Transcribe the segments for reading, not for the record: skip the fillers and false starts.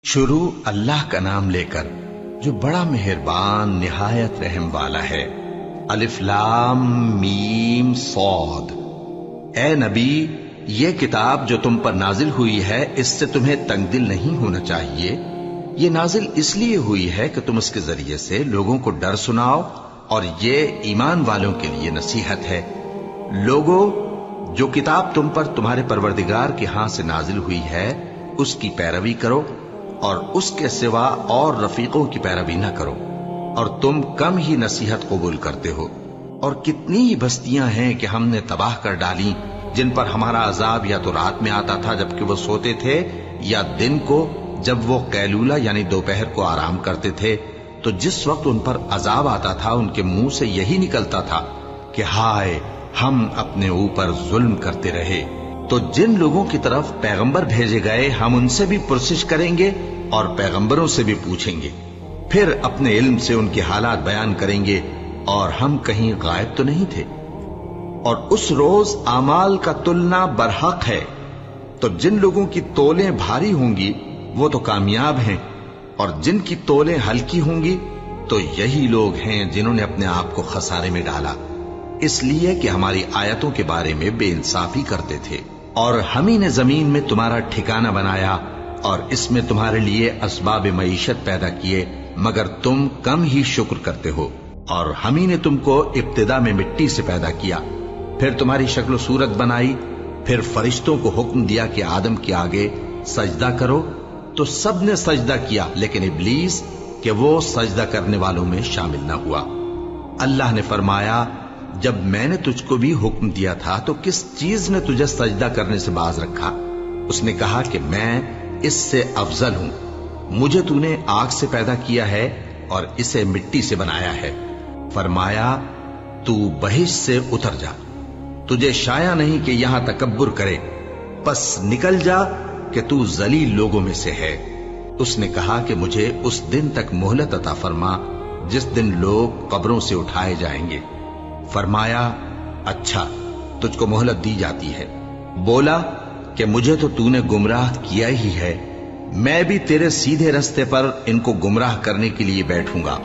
شروع اللہ کا نام لے کر جو بڑا مہربان نہایت رحم والا ہے۔ الف لام میم صاد۔ اے نبی، یہ کتاب جو تم پر نازل ہوئی ہے اس سے تمہیں تنگ دل نہیں ہونا چاہیے۔ یہ نازل اس لیے ہوئی ہے کہ تم اس کے ذریعے سے لوگوں کو ڈر سناؤ، اور یہ ایمان والوں کے لیے نصیحت ہے۔ لوگوں، جو کتاب تم پر تمہارے پروردگار کے ہاں سے نازل ہوئی ہے اس کی پیروی کرو، اور اس کے سوا اور رفیقوں کی پیروی نہ کرو، اور تم کم ہی نصیحت قبول کرتے ہو۔ اور کتنی ہی بستیاں ہیں کہ ہم نے تباہ کر ڈالی جن پر ہمارا عذاب یا تو رات میں آتا تھا جبکہ وہ سوتے تھے، یا دن کو جب وہ قیلولہ یعنی دوپہر کو آرام کرتے تھے، تو جس وقت ان پر عذاب آتا تھا ان کے منہ سے یہی نکلتا تھا کہ ہائے، ہم اپنے اوپر ظلم کرتے رہے۔ تو جن لوگوں کی طرف پیغمبر بھیجے گئے ہم ان سے بھی پرسش کریں گے اور پیغمبروں سے بھی پوچھیں گے، پھر اپنے علم سے ان کے حالات بیان کریں گے، اور ہم کہیں غائب تو نہیں تھے۔ اور اس روز اعمال کا تلنا برحق ہے، تو جن لوگوں کی تولیں بھاری ہوں گی وہ تو کامیاب ہیں، اور جن کی تولیں ہلکی ہوں گی تو یہی لوگ ہیں جنہوں نے اپنے آپ کو خسارے میں ڈالا، اس لیے کہ ہماری آیتوں کے بارے میں بے انصافی کرتے تھے۔ اور ہم ہی نے زمین میں تمہارا ٹھکانہ بنایا اور اس میں تمہارے لیے اسباب معیشت پیدا کیے، مگر تم کم ہی شکر کرتے ہو۔ اور ہم ہی نے تم کو ابتدا میں مٹی سے پیدا کیا، پھر تمہاری شکل و صورت بنائی، پھر فرشتوں کو حکم دیا کہ آدم کے آگے سجدہ کرو، تو سب نے سجدہ کیا لیکن ابلیس کہ وہ سجدہ کرنے والوں میں شامل نہ ہوا۔ اللہ نے فرمایا، جب میں نے تجھ کو بھی حکم دیا تھا تو کس چیز نے تجھے سجدہ کرنے سے باز رکھا؟ اس نے کہا کہ میں اس سے افضل ہوں، مجھے تو نے آگ سے پیدا کیا ہے اور اسے مٹی سے بنایا ہے۔ فرمایا، تو بہشت سے اتر جا، تجھے شایع نہیں کہ یہاں تکبر کرے، پس نکل جا کہ تو ذلیل لوگوں میں سے ہے۔ اس نے کہا کہ مجھے اس دن تک مہلت عطا فرما جس دن لوگ قبروں سے اٹھائے جائیں گے۔ فرمایا، اچھا، تجھ کو مہلت دی جاتی ہے۔ بولا کہ مجھے تو نے گمراہ کیا ہی ہے، میں بھی تیرے سیدھے رستے پر ان کو گمراہ کرنے کے لیے بیٹھوں گا،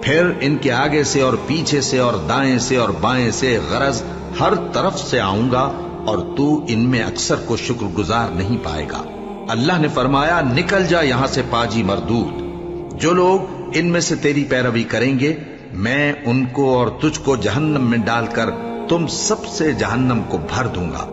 پھر ان کے آگے سے اور پیچھے سے اور دائیں سے اور بائیں سے، غرض ہر طرف سے آؤں گا، اور تو ان میں اکثر کو شکر گزار نہیں پائے گا۔ اللہ نے فرمایا، نکل جا یہاں سے پاجی مردود، جو لوگ ان میں سے تیری پیروی کریں گے میں ان کو اور تجھ کو جہنم میں ڈال کر تم سب سے جہنم کو بھر دوں گا۔